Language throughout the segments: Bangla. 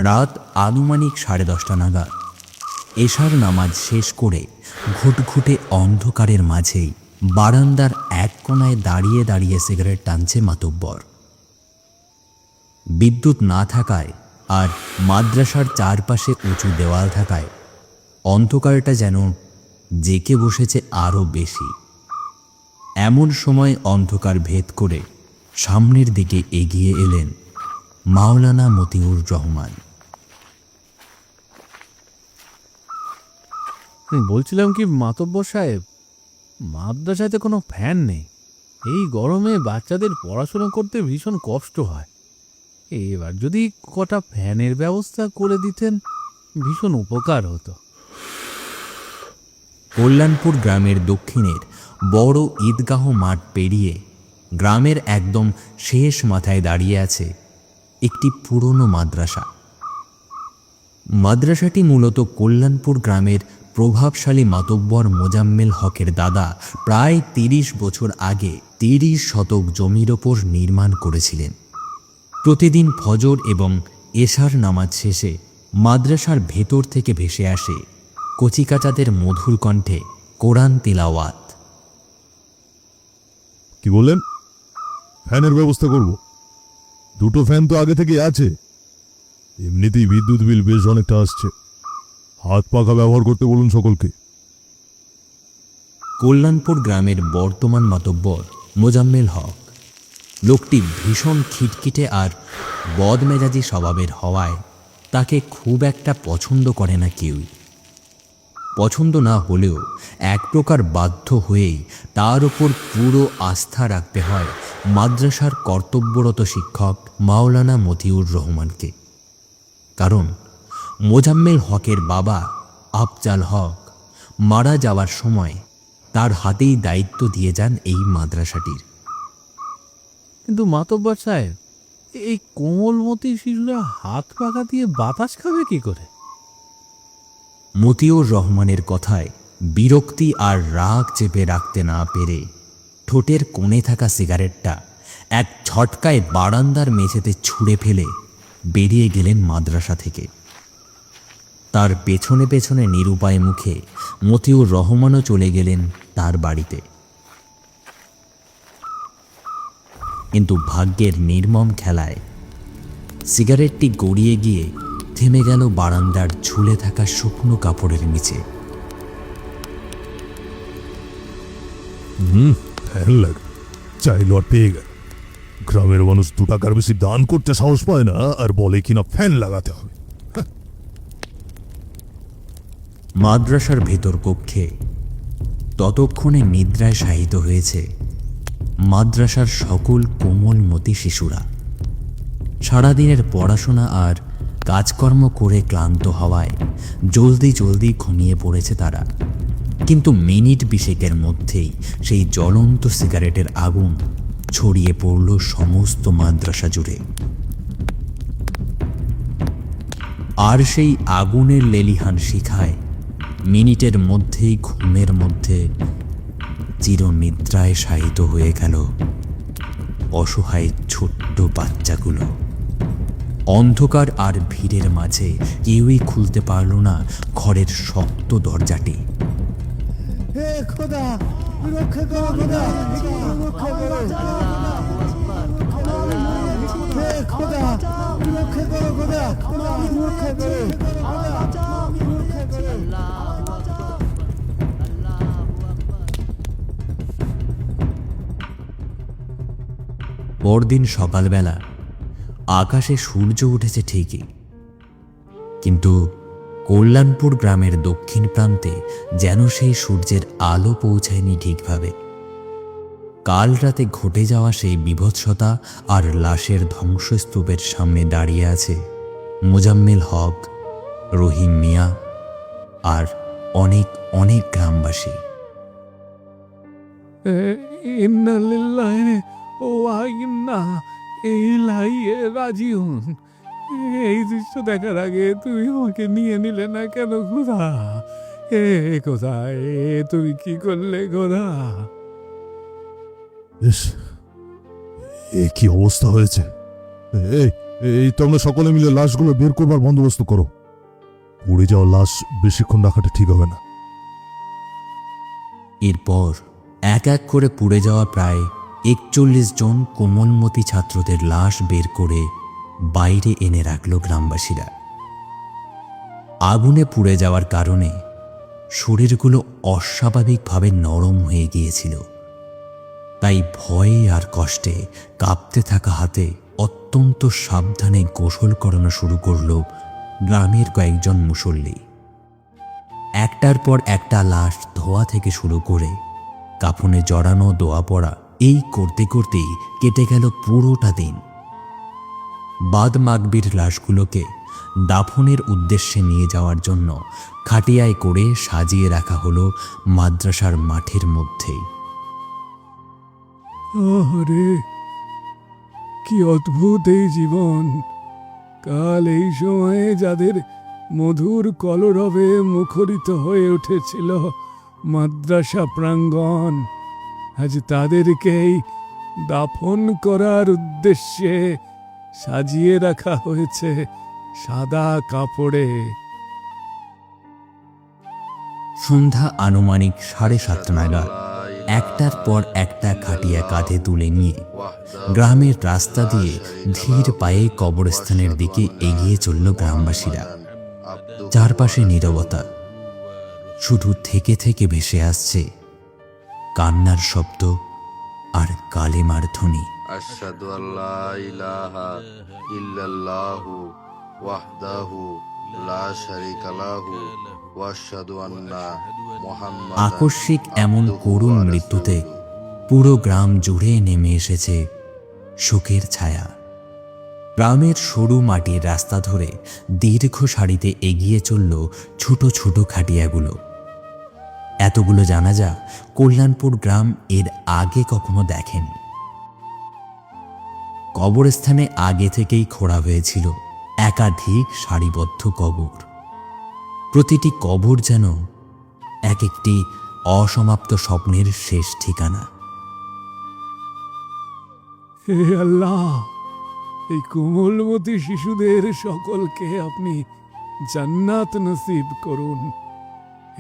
রাত আনুমানিক 10:30 নাগাদ এশার নামাজ শেষ করে ঘুটঘুটে অন্ধকারের মাঝেই বারান্দার এক কোণায় দাঁড়িয়ে দাঁড়িয়ে সিগারেট টানছে মাতব্বর। বিদ্যুৎ না থাকায় আর মাদ্রাসার চারপাশে উঁচু দেওয়াল থাকায় অন্ধকারটা যেন জেকে বসেছে আরও বেশি। এমন সময় অন্ধকার ভেদ করে সামনের দিকে এগিয়ে এলেন মাওলানা মতিউর রহমান। বলছিলাম কি মাতব্বর সাহেব, মাদ্রাসাতে কোনো ফ্যান নেই। এই গরমে বাচ্চাদের পড়াশোনা করতে ভীষণ কষ্ট হয়। এবার যদি কটা ফ্যানের ব্যবস্থা করে দিতেন ভীষণ উপকার হতো। কল্যাণপুর গ্রামের দক্ষিণের বড় ঈদগাহ মাঠ পেরিয়ে গ্রামের একদম শেষ মাথায় দাঁড়িয়ে আছে একটি পুরনো মাদ্রাসা। মাদ্রাসাটি মূলত কল্যাণপুর গ্রামের প্রভাবশালী মাতব্বর মোজাম্মেল হকের দাদা প্রায় 30 বছর আগে 30 শতক জমির ওপর নির্মাণ করেছিলেন। প্রতিদিন ফজর এবং এশার নামাজ শেষে মাদ্রাসার ভেতর থেকে ভেসে আসে কচিকাচাদের মধুর কণ্ঠে কোরআন তিলাওয়াত। কি বললেন? ফ্যানের ব্যবস্থা করব? 2টো ফ্যান তো আগে থেকে আছে। এমনিতেই বিদ্যুৎ বিল বেশ অনেকটা আসছে। হাত পাখা ব্যবহার করতে বলুন সকলকে। কল্যাণপুর গ্রামের বর্তমান মাতব্বর মোজাম্মেল হক। লোকটি ভীষণ খিটখিটে আর বদমেজাজি স্বভাবের হওয়ায় তাকে খুব একটা পছন্দ করে না কেউই। পছন্দ না হলেও এক প্রকার বাধ্য হয়েই তার ওপর পুরো আস্থা রাখতে হয় মাদ্রাসার কর্তব্যরত শিক্ষক মাওলানা মতিউর রহমানকে। কারণ মোজাম্মেল হকের বাবা আফজাল হক মারা যাওয়ার সময় তার হাতেই দায়িত্ব দিয়ে যান এই মাদ্রাসাটির। কিন্তু মাতব্বর সাহেব, এই কোমলমতি শিশুরা হাত পাখা দিয়ে বাতাস খাবে কি করে? মতিউর রহমানের কথায় বিরক্তি আর রাগ চেপে রাখতে না পেরে ঠোঁটের কোণে থাকা সিগারেটটা এক ঝটকায় বারান্দার মেঝেতে ছুঁড়ে ফেলে বেরিয়ে গেলেন মাদ্রাসা থেকে। তার পেছনে পেছনে নিরুপায় মুখে মতিউর রহমানও চলে গেলেন তার বাড়িতে। কিন্তু ভাগ্যের নির্মম খেলায় সিগারেটটি গড়িয়ে গিয়ে থেমে গেল বারান্দার ঝুলে থাকা শুকনো কাপড়ের নিচে। ফ্যান লাগে চাইলো আর পেয়ে গেল। গ্রামের মানুষ 2 টাকার বেশি দান করতে সাহস পায় না, আর বলে কিনা ফ্যান লাগাতে হবে। মাদ্রাসার ভেতর কক্ষে ততক্ষণে নিদ্রায় শায়িত হয়েছে মাদ্রাসার সকল কোমলমতি শিশুরা। সারাদিনের পড়াশোনা আর কাজকর্ম করে ক্লান্ত হওয়ায় জলদি জলদি ঘুমিয়ে পড়েছে তারা। কিন্তু মিনিট 20 মধ্যেই সেই জ্বলন্ত সিগারেটের আগুন ছড়িয়ে পড়ল সমস্ত মাদ্রাসা জুড়ে। আর সেই আগুনের লেলিহান শিখায় মিনিটের মধ্যেই ঘুমের মধ্যে চিরনিদ্রায় শায়িত হয়ে গেল অসহায় ছোট্ট বাচ্চাগুলো। অন্ধকার আর ভিড়ের মাঝে কেউই খুলতে পারল না ঘরের শক্ত দরজাটি। হে খোদা, রক্ষা করো খোদা, রক্ষা করো। হে খোদা, রক্ষা করো খোদা, রক্ষা করো। পরদিন সকালবেলা আকাশে সূর্য উঠেছে ঠিকই, কিন্তু কল্যাণপুর গ্রামের দক্ষিণ প্রান্তে যেন সেই সূর্যের আলো পৌঁছায়নি ঠিকভাবে। কাল রাতে ঘটে যাওয়া সেই বিভৎসতা আর লাশের ধ্বংসস্তূপের সামনে দাঁড়িয়ে আছে মোজাম্মেল হক, রহিম মিয়া আর অনেক অনেক গ্রামবাসী। ইন্না লিল্লাহি ওয়া ইন্না ইলাইহি রাজিউন। এই দৃশ্য দেখার আগে তুমি আমাকে নিয়ে নিলে না কেন খোদা? এ কোথায়, তুমি কি করলে খোদা? এ কি অবস্থা হয়েছে? এই এই তো আমরা সকলে মিলে লাশগুলো বের করবার বন্দোবস্ত করো। পড়ে যাওয়া লাশ বেশিক্ষণ রাখাটা ঠিক হবে না। এরপর এক এক করে পুড়ে যাওয়া প্রায় ৪১ জন কোমলমতি ছাত্রদের লাশ বের করে বাইরে এনে রাখল গ্রামবাসীরা। আগুনে পুড়ে যাওয়ার কারণে শরীরগুলো অস্বাভাবিকভাবে নরম হয়ে গিয়েছিল। তাই ভয়ে আর কষ্টে কাঁপতে থাকা হাতে অত্যন্ত সাবধানে গোসল করানো শুরু করল গ্রামের কয়েকজন মুসল্লি। একটার পর একটা লাশ ধোয়া থেকে শুরু করে কাফনে জড়ানো, দোয়া পড়া, এই করতে করতেই কেটে গেল পুরোটা দিন। বাদ মাগবির লাশগুলোকে দাফনের উদ্দেশ্যে নিয়ে যাওয়ার জন্য খাটিয়ায় করে সাজিয়ে রাখা হলো মাদ্রাসার মাঠের মধ্যেই। আরে কি অদ্ভুত এই জীবন! কাল এই সময়ে যাদের মধুর কলরবে মুখরিত হয়ে উঠেছিল মাদ্রাসা প্রাঙ্গণ, আজ তাদেরকেই দাফন করার উদ্দেশ্যে সাজিয়ে রাখা হয়েছে সাদা কাপড়ে। সন্ধ্যা আনুমানিক 7:30 নাগাদ একটার পর একটা খাটিয়া কাঁধে তুলে নিয়ে গ্রামের রাস্তা দিয়ে ধীর পায়ে কবরস্থানের দিকে এগিয়ে চলল গ্রামবাসীরা। চারপাশে নীরবতা, শুধু থেকে থেকে ভেসে আসছে কান্নার শব্দ আর কালেমার ধ্বনি। আশহাদু আল্লা ইলাহা ইল্লাল্লাহু ওয়াহদাহু লা শারীকা লাহু ওয়া আশহাদু আন্না মুহাম্মাদান আকস্মিক এমন করুণ মৃত্যুতে পুরো গ্রাম জুড়ে নেমে এসেছে শোকের ছায়া। গ্রামের সরু মাটির রাস্তা ধরে দীর্ঘ সারিতে এগিয়ে চলল ছোট ছোট খাটিয়াগুলো। এতগুলো জানাজা কল্যাণপুর গ্রাম এর আগে কখনো দেখেনি। কবরস্থানে আগে থেকেই খোঁড়া হয়েছিল একাধিক সারিবদ্ধ কবর। প্রতিটি কবর যেন এক একটি অসমাপ্ত স্বপ্নের শেষ ঠিকানা। হে আল্লাহ, এই কোমলমতি শিশুদের সকলকে আপনি জান্নাত নসিব করুন।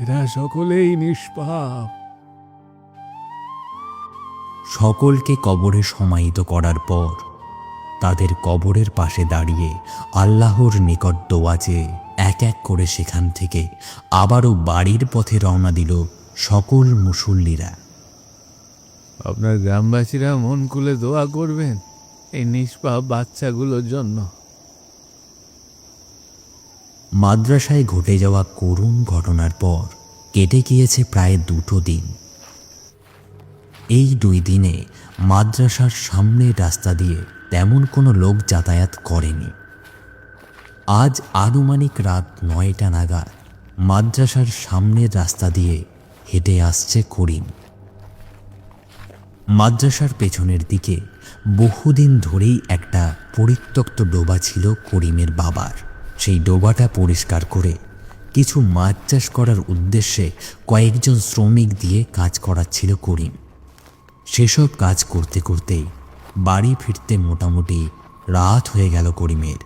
এরা সকলেই নিষ্পাপ। সকলকে কবরে সমাহিত করার পর তাদের কবরের পাশে দাঁড়িয়ে আল্লাহর নিকট দোয়া চেয়ে এক এক করে সেখান থেকে আবারও বাড়ির পথে রওনা দিল সকল মুসল্লিরা। আপনার গ্রামবাসীরা মন খুলে দোয়া করবেন এই নিষ্পাপ বাচ্চাগুলোর জন্য। মাদ্রাসায় ঘটে যাওয়া করুণ ঘটনার পর কেটে গিয়েছে প্রায় 2 দিন। এই 2 দিনে মাদ্রাসার সামনের রাস্তা দিয়ে তেমন কোনো লোক যাতায়াত করেনি। আজ আনুমানিক রাত 9টা নাগাদ মাদ্রাসার সামনের রাস্তা দিয়ে হেঁটে আসছে করিম। মাদ্রাসার পেছনের দিকে বহুদিন ধরেই একটা পরিত্যক্ত ডোবা ছিল করিমের বাবার। সেই ডোবাটা পরিষ্কার করে কিছু মাছ চাষ করার উদ্দেশ্যে কয়েকজন শ্রমিক দিয়ে কাজ করাচ্ছিল করিম। সেসব কাজ করতে করতেই বাড়ি ফিরতে মোটামুটি রাত হয়ে গেল করিমের।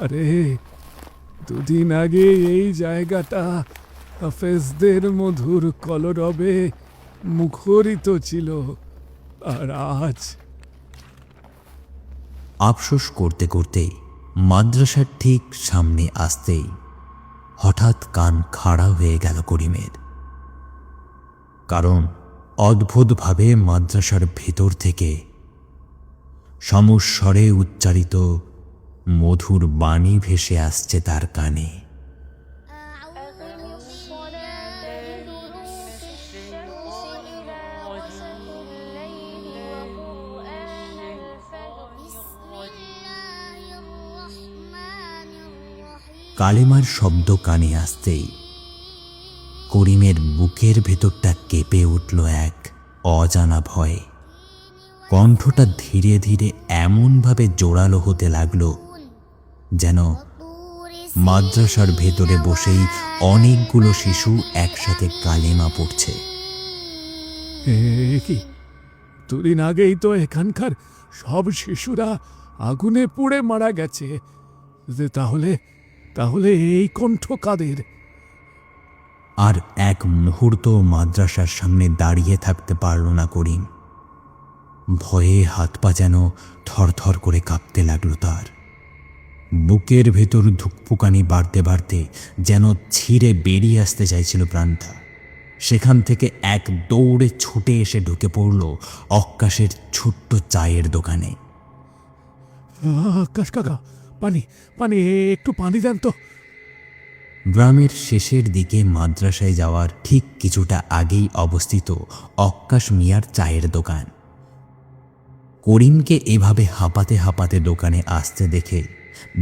আরে 2 দিন আগে এই জায়গাটা হাফেজদের মধুর কলরবে মুখরিত ছিল, আর আজ আফসোস করতে করতেই মাদ্রাসার ঠিক সামনে আসতেই হঠাৎ কান খাড়া হয়ে গেল করিমের। কারণ অদ্ভুতভাবে মাদ্রাসার ভেতর থেকে সমস্বরে উচ্চারিত মধুর বাণী ভেসে আসছে তার কানে। কালেমার শব্দ কানে আসতেই করিমের বুকের ভেতরটা কেঁপে উঠল এক অজানা ভয়ে। কণ্ঠটা ধীরে ধীরে এমনভাবে জোরালো হতে লাগলো যেন মাদ্রাসার ভেতরে বসেই অনেকগুলো শিশু একসাথে কালেমা পড়ছে। কি দুদিন আগেই তো এখানকার সব শিশুরা আগুনে পুড়ে মারা গেছে। তাহলে তাহলে এই কণ্ঠ কাদের? আর এক মুহূর্ত মাদ্রাসার সামনে দাঁড়িয়ে থাকতে পারল না করিম। ভয়ে হাত পা যেন থরথর করে কাঁপতে লাগলো তার। বুকের ভেতর ধুকপুকানি বাড়তে বাড়তে যেন ছিঁড়ে বেরিয়ে আসতে চাইছিল প্রাণটা। সেখান থেকে এক দৌড়ে ছুটে এসে ঢুকে পড়ল অক্কাশের ছোট্ট চায়ের দোকানে। আকাশ কাকা, পানি পানি, একটু পানি দেন তো। গ্রামের শেষের দিকে মাদ্রাসায় যাওয়ার ঠিক কিছুটা আগেই অবস্থিত অক্কাশ মিয়ার চায়ের দোকান। করিমকে এভাবে হাঁপাতে হাঁপাতে দোকানে আসতে দেখে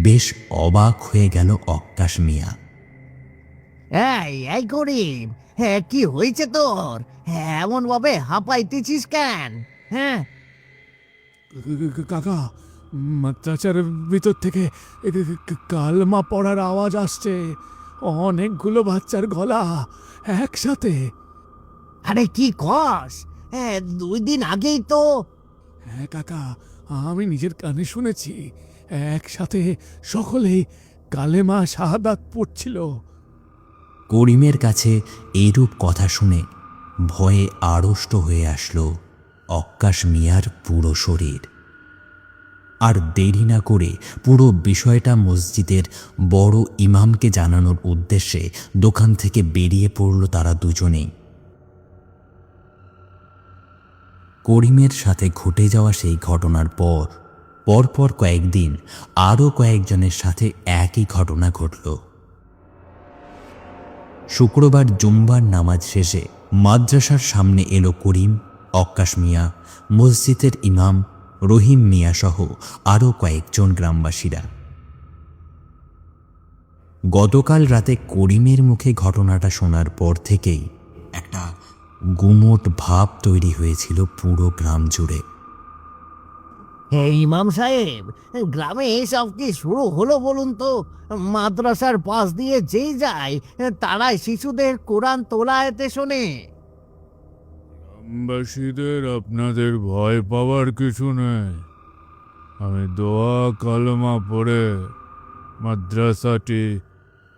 বেশ অবাক হয়ে গেল অক্কাশ মিয়া। এই করিম, হ্যাঁ কি হয়েছে তোর? হ্যাঁ এমন ভাবে হাঁপাইতেছিস কেন? হ্যাঁ কাকা, মাদ্রাসার ভিতর থেকে কালমা পড়ার আওয়াজ আসছে। অনেকগুলো বাচ্চার গলা একসাথে। আরে কি কস? হ্যাঁ 2 দিন আগেই তো। হ্যাঁ কাকা, আমি নিজের কানে শুনেছি। একসাথে সকলেই কালেমা শাহাদাত পড়ছিল। করিমের কাছে এইরূপ কথা শুনে ভয়ে আড়ষ্ট হয়ে আসলো অক্কাশ মিয়ার পুরো শরীর। আর দেরি না করে পুরো বিষয়টা মসজিদের বড় ইমামকে জানানোর উদ্দেশ্যে দোকান থেকে বেরিয়ে পড়ল তারা দুজনেই। করিমের সাথে ঘটে যাওয়া সেই ঘটনার পরপর কয়েকদিন আরও কয়েকজনের সাথে একই ঘটনা ঘটল। শুক্রবার জুম্বার নামাজ শেষে মাদ্রাসার সামনে এলো করিম, অক্কাশ মিয়া, মসজিদের ইমাম রহিম মিয়া সহ আরও কয়েকজন গ্রামবাসীরা। গতকাল রাতে করিমের মুখে ঘটনাটা শোনার পর থেকেই একটা গুমোট ভাব তৈরি হয়েছিল পুরো গ্রাম জুড়ে। হে ইমাম সাহেব, গ্রামে এসব কি শুরু হলো বলুন তো? মাদ্রাসার পাশ দিয়ে যেই যায় তারাই শিশুদের কোরআন তোলাতে শোনে। গ্রামবাসীদের আপনাদের ভয় পাওয়ার কিছু নেই। আমি দোয়া কালমা পড়ে মাদ্রাসাটি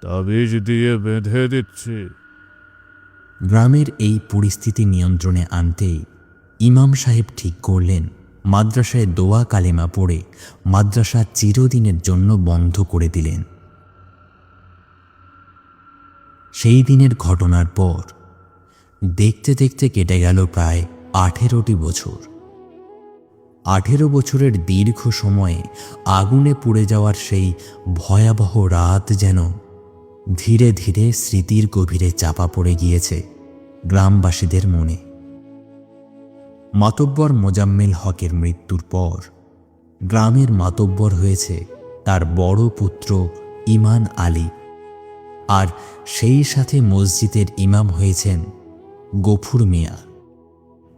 তাবিজ দিয়ে বেঁধে দিচ্ছি। গ্রামের এই পরিস্থিতি নিয়ন্ত্রণে আনতেই ইমাম সাহেব ঠিক করলেন মাদ্রাসায় দোয়া কালেমা পড়ে মাদ্রাসা চিরদিনের জন্য বন্ধ করে দিলেন। সেই দিনের ঘটনার পর দেখতে দেখতে কেটে গেল প্রায় 18টি বছর। 18 বছরের দীর্ঘ সময়ে আগুনে পুড়ে যাওয়ার সেই ভয়াবহ রাত যেন ধীরে ধীরে স্মৃতির গভীরে চাপা পড়ে গিয়েছে গ্রামবাসীদের মনে। মাতব্বর মোজাম্মেল হকের মৃত্যুর পর গ্রামের মাতব্বর হয়েছে তার বড় পুত্র ইমান আলী, আর সেই সাথে মসজিদের ইমাম হয়েছেন গফুর মিয়া।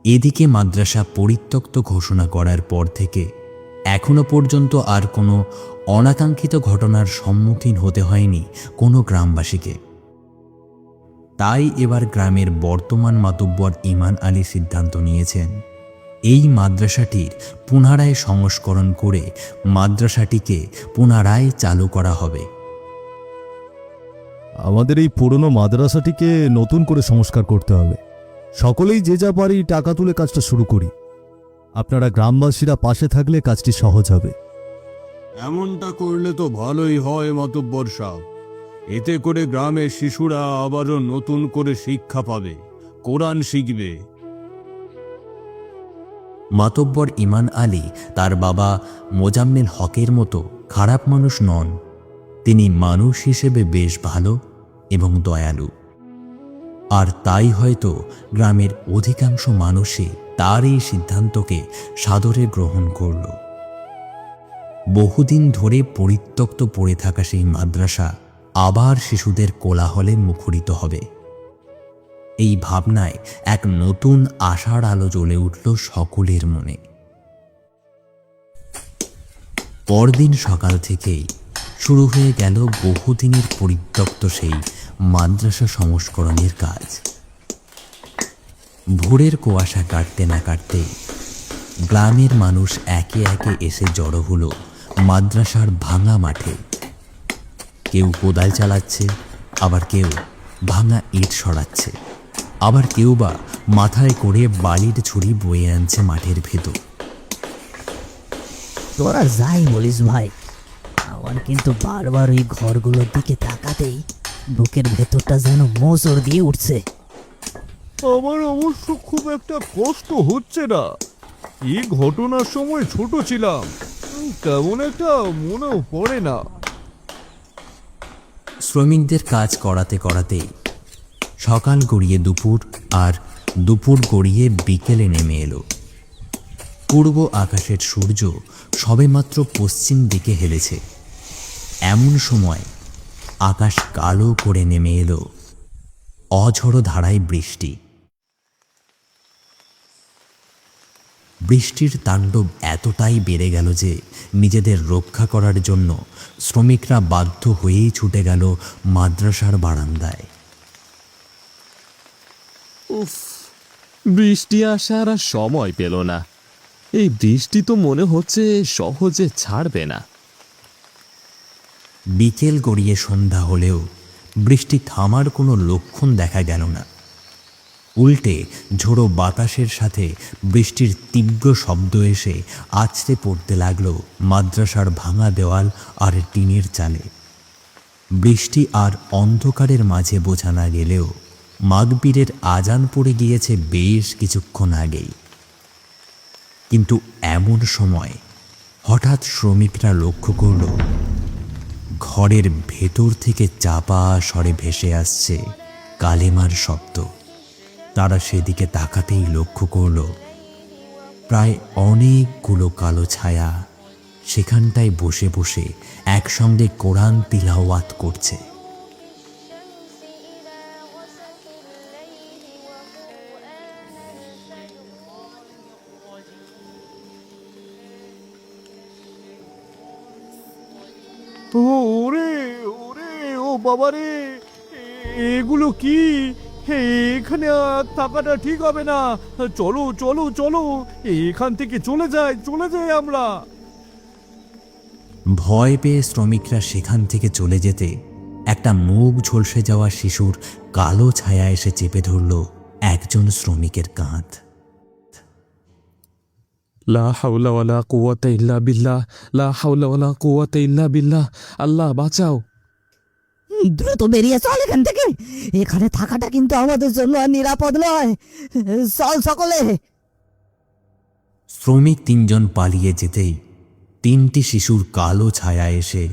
এদিকে মাদ্রাসা পরিত্যক্ত ঘোষণা করার পর থেকে এখনো পর্যন্ত আর কোনো অনাকাঙ্ক্ষিত ঘটনার সম্মুখীন হতে হয়নি কোনো গ্রামবাসীকে। তাই এবার গ্রামের বর্তমান মাতব্বর ইমান আলী সিদ্ধান্ত নিয়েছেন এই মাদ্রাসাটির পুনরায় সংস্করণ করে মাদ্রাসাটিকে পুনরায় চালু করা হবে। আমাদের এই পুরনো মাদ্রাসাটিকে নতুন করে সংস্কার করতে হবে। সকলেই যে যা পারি টাকা তুলে কাজটা শুরু করি। আপনারা গ্রামবাসীরা পাশে থাকলে কাজটি সহজ হবে। এমনটা করলে তো ভালোই হয় মাতব্বর সাহেব। এতে করে গ্রামের শিশুরা আবারও নতুন করে শিক্ষা পাবে, কোরআন শিখবে। মাতব্বর ইমান আলী তার বাবা মোজাম্মেল হকের মতো খারাপ মানুষ নন। তিনি মানুষ হিসেবে বেশ ভালো এবং দয়ালু। আর তাই হয়তো গ্রামের অধিকাংশ মানুষই তার এই সিদ্ধান্তকে সাদরে গ্রহণ করল। বহুদিন ধরে পরিত্যক্ত পড়ে থাকা সেই মাদ্রাসা আবার শিশুদের কোলাহলে মুখরিত হবে। এই ভাবনায় এক নতুন আশার আলো জ্বলে উঠল সকলের মনে। পরদিন সকাল থেকেই শুরু হয়ে গেল বহুদিনের পরিত্যক্ত সেই মাদ্রাসা সংস্করণের কাজ। ভোরের কুয়াশা কাটতে না কাটতে গ্রামের মানুষ একে একে এসে জড়ো হলো মাদ্রাসার ভাঙা মাঠে। কেউ কোদাল চালাচ্ছে, আবার কেউ ভাঙা ইট সরাচ্ছে, আবার কেউ বা মাথায় করে বালির ছুরি বয়ে আনছে মাঠের ভেতর। তোরা যাই বলিস ভাই, আমার কিন্তু বারবার ওই ঘরগুলোর দিকে তাকাতেই বুকের ভেতরটা যেন মোচড় দিয়ে উঠছে। আমার অবশ্য খুব একটা কষ্ট হচ্ছে না। এই ঘটনার সময় ছোট ছিলাম, তেমন একটা মনেও পড়ে না। শ্রমিকদের কাজ করাতে করাতেই সকাল গড়িয়ে দুপুর, আর দুপুর গড়িয়ে বিকেলে নেমে এলো। পূর্ব আকাশের সূর্য সবেমাত্র পশ্চিম দিকে হেলেছে। এমন সময় আকাশ কালো করে নেমে এলো অঝড়ো ধারায় বৃষ্টি। বৃষ্টির তাণ্ডব এতটাই বেড়ে গেল যে নিজেদের রক্ষা করার জন্য শ্রমিকরা বাধ্য হয়েই ছুটে গেল মাদ্রাসার বারান্দায়। উফ, বৃষ্টি আসার আর সময় পেল না। এই বৃষ্টি তো মনে হচ্ছে সহজে ছাড়বে না। বিকেল গড়িয়ে সন্ধ্যা হলেও বৃষ্টি থামার কোনো লক্ষণ দেখা গেল না। উল্টে ঝোড়ো বাতাসের সাথে বৃষ্টির তীব্র শব্দ এসে আছড়ে পড়তে লাগলো মাদ্রাসার ভাঙা দেওয়াল আর টিনের চালে। বৃষ্টি আর অন্ধকারের মাঝে বোঝা না গেলেও মাগরিবের আজান পড়ে গিয়েছে বেশ কিছুক্ষণ আগেই। কিন্তু এমন সময় হঠাৎ শ্রমিকরা লক্ষ্য করল ঘরের ভেতর থেকে চাপা স্বরে ভেসে আসছে কালেমার শব্দ। তারা সেদিকে তাকাতেই লক্ষ্য করল প্রায় অনেকগুলো কালো ছায়া সেখানটায় বসে বসে একসঙ্গে কোরআন তিলাওয়াত করছে। ওরে ওরে, ও বাবারে, এগুলো কি? এখানে আর থাকাটা ঠিক হবে না। চলো চলো চলো, এখান থেকে চলে যাই আমরা। ভয় পেয়ে শ্রমিকরা সেখান থেকে চলে যেতে একটা মুখ ঝলসে যাওয়া শিশুর কালো ছায়া এসে চেপে ধরল একজন শ্রমিকের কাঁধ। লা হাওলা ওয়ালা কুওয়াতা ইল্লা বিল্লাহ, লা হাওলা ওয়ালা কুওয়াতা ইল্লা বিল্লাহ। আল্লাহ বাঁচাও। দ্রুত বেরিয়ে চল এখান থেকে, এখানে থাকাটা কিন্তু আমাদের জন্য আর নিরাপদ নয়। চল সকলে। শ্রমিক তিনজন পালিয়ে যেতেই তিনটি শিশুর কালো ছায়া এসে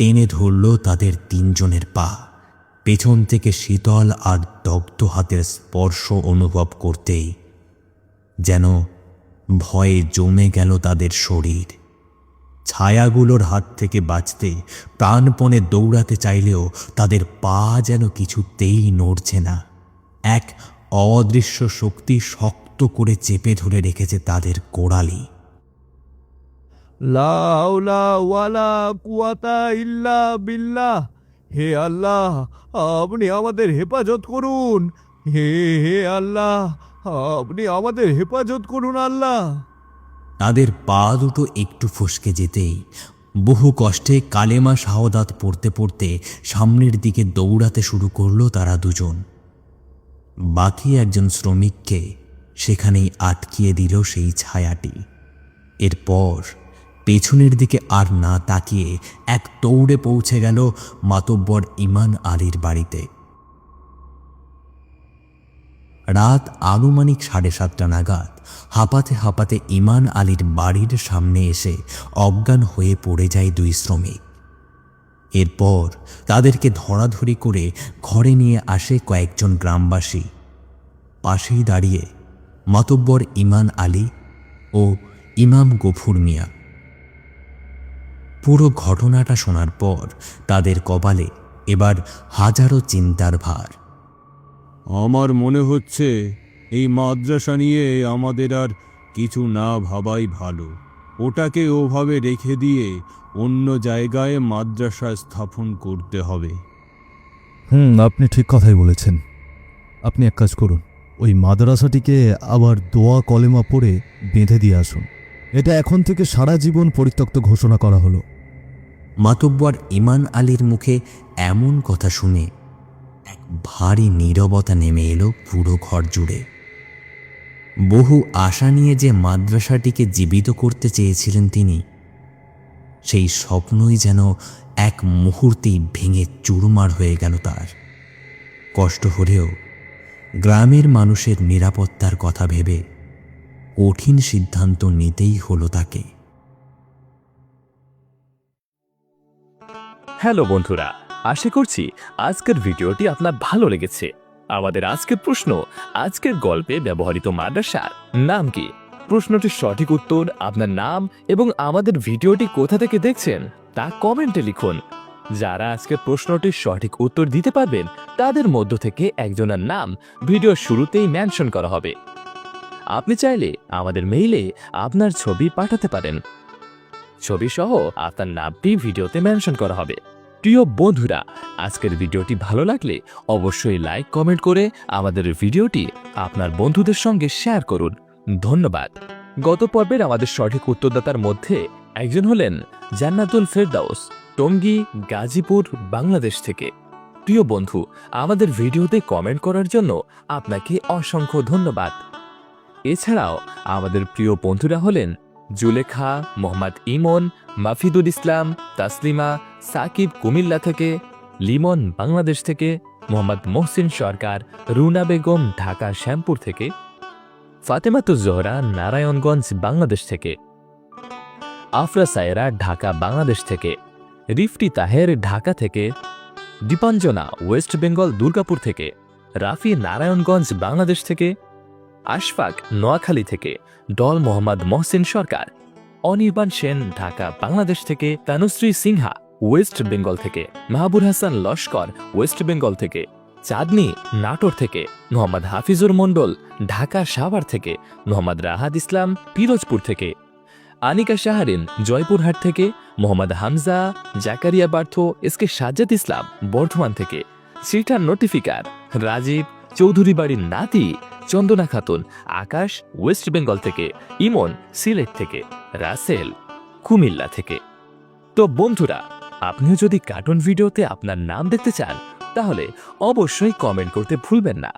টেনে ধরল তাদের তিনজনের পা। পেছন থেকে শীতল আর দগ্ধ হাতের স্পর্শ অনুভব করতেই যেন ভয়ে জমে গেল তাদের শরীর। ছায়াগুলোর হাত থেকে বাঁচতে প্রাণপণে দৌড়াতে চাইলেও তাদের পা যেন কিছুতেই নড়ছে না। এক অদৃশ্য শক্তি শক্ত করে চেপে ধরে রেখেছে তাদের কোড়ালি। লা হাওলা ওয়ালা কুওয়াতা ইল্লা বিল্লাহ। হে আল্লাহ, আপনি আমাদের হেফাজত করুন। হে আল্লাহ, আপনি আমাদের হেফাজত করুন আল্লাহ। তাদের পা দুটো একটু ফসকে যেতেই বহু কষ্টে কালেমা শাহাদাত পড়তে পড়তে সামনের দিকে দৌড়াতে শুরু করলো তারা দুজন। বাকি একজন শ্রমিককে সেখানেই আটকিয়ে দিল সেই ছায়াটি। এরপর পেছনের দিকে আর না তাকিয়ে এক দৌড়ে পৌঁছে গেল মাতব্বর ইমান আলীর বাড়িতে। রাত আনুমানিক 7:30 নাগাদ হাঁপাতে হাঁপাতে ইমান আলীর বাড়ির সামনে এসে অজ্ঞান হয়ে পড়ে যায় দুই শ্রমিক। এরপর তাদেরকে ধরাধরি করে ঘরে নিয়ে আসে কয়েকজন গ্রামবাসী। পাশেই দাঁড়িয়ে মাতব্বর ইমান আলী ও ইমাম গফুর মিয়া। পুরো ঘটনাটা শোনার পর তাদের কপালে এবার হাজারো চিন্তার ভার। আমার মনে হচ্ছে এই মাদ্রাসা নিয়ে আমাদের আর কিছু না ভাবাই ভালো। ওটাকে ওভাবে রেখে দিয়ে অন্য জায়গায় মাদ্রাসা স্থাপন করতে হবে। আপনি ঠিক কথাই বলেছেন। আপনি এক কাজ করুন, ওই মাদ্রাসাটিকে আবার দোয়া কলেমা পড়ে বেঁধে দিয়ে আসুন। এটা এখন থেকে সারা জীবন পরিত্যক্ত ঘোষণা করা হলো। মাতব্বর ইমান আলীর মুখে এমন কথা শুনে এক ভারী নীরবতা নেমে এলো পুরো ঘর জুড়ে। বহু আশা নিয়ে যে মাদ্রাসাটিকে জীবিত করতে চেয়েছিলেন তিনি, সেই স্বপ্নই যেন এক মুহূর্তেই ভেঙে চুরমার হয়ে গেল তার। কষ্ট হলেও গ্রামের মানুষের নিরাপত্তার কথা ভেবে কঠিন সিদ্ধান্ত নিতেই হলো তাকে। হ্যালো বন্ধুরা, আশা করছি আজকের ভিডিওটি আপনার ভালো লেগেছে। আমাদের আজকের প্রশ্ন, আজকের গল্পে ব্যবহৃত মাদ্রাসার নাম কি? প্রশ্নটির সঠিক উত্তর, আপনার নাম এবং আমাদের ভিডিওটি কোথা থেকে দেখছেন তা কমেন্টে লিখুন। যারা আজকের প্রশ্নটির সঠিক উত্তর দিতে পারবেন তাদের মধ্য থেকে একজনের নাম ভিডিওর শুরুতেই মেনশন করা হবে। আপনি চাইলে আমাদের মেইলে আপনার ছবি পাঠাতে পারেন। ছবি সহ আপনার নামটি ভিডিওতে মেনশন করা হবে। প্রিয় বন্ধুরা, আজকের ভিডিওটি ভালো লাগলে অবশ্যই লাইক কমেন্ট করে আমাদের ভিডিওটি আপনার বন্ধুদের সঙ্গে শেয়ার করুন। ধন্যবাদ। গত পর্বের আমাদের সঠিক উত্তরদাতার মধ্যে একজন হলেন জান্নাতুল ফেরদাউস, টঙ্গী, গাজীপুর, বাংলাদেশ থেকে। প্রিয় বন্ধু, আমাদের ভিডিওতে কমেন্ট করার জন্য আপনাকে অসংখ্য ধন্যবাদ। এছাড়াও আমাদের প্রিয় বন্ধুরা হলেন জুলেখা, মোহাম্মদ ইমন, মাফিদুল ইসলাম, তাসলিমা, সাকিব কুমিল্লা থেকে, লিমন বাংলাদেশ থেকে, মোহাম্মদ মোহসিন সরকার, রুনা বেগম ঢাকা শ্যামপুর থেকে, ফাতেমাতুজ জোহরা নারায়ণগঞ্জ বাংলাদেশ থেকে, আফরা সায়রা ঢাকা বাংলাদেশ থেকে, রিফটি তাহের ঢাকা থেকে, দীপাঞ্জনা ওয়েস্ট বেঙ্গল দুর্গাপুর থেকে, রাফি নারায়ণগঞ্জ বাংলাদেশ থেকে, আশফাক নোয়াখালী থেকে, ডল মোহাম্মদ মহসিন সরকার, অনির্বাণ সেন ঢাকা বাংলাদেশ থেকে, তানুশ্রী সিনহা ওয়েস্ট বেঙ্গল থেকে, মাহবুর হাসান লস্কর ওয়েস্ট বেঙ্গল থেকে, চাঁদনি নাটোর থেকে, মোহাম্মদ হাফিজুর মণ্ডল ঢাকা সাভার থেকে, মোহাম্মদ রাহাত ইসলাম পিরোজপুর থেকে, আনিকা শাহরিন জয়পুরহাট থেকে, মোহাম্মদ হামজা, জাকারিয়া বার্থ, এসকে সাজ্জাদ ইসলাম বর্ধমান থেকে, সিটার নোটিফিকার, রাজীব চৌধুরী বাড়ির নাতি, চন্দনা খাতুন আকাশ ওয়েস্ট বেঙ্গল থেকে, ইমন সিলেট থেকে, রাসেল কুমিল্লা থেকে। তো বন্ধুরা, আপনিও যদি কার্টুন ভিডিওতে আপনার নাম দেখতে চান তাহলে অবশ্যই কমেন্ট করতে ভুলবেন না।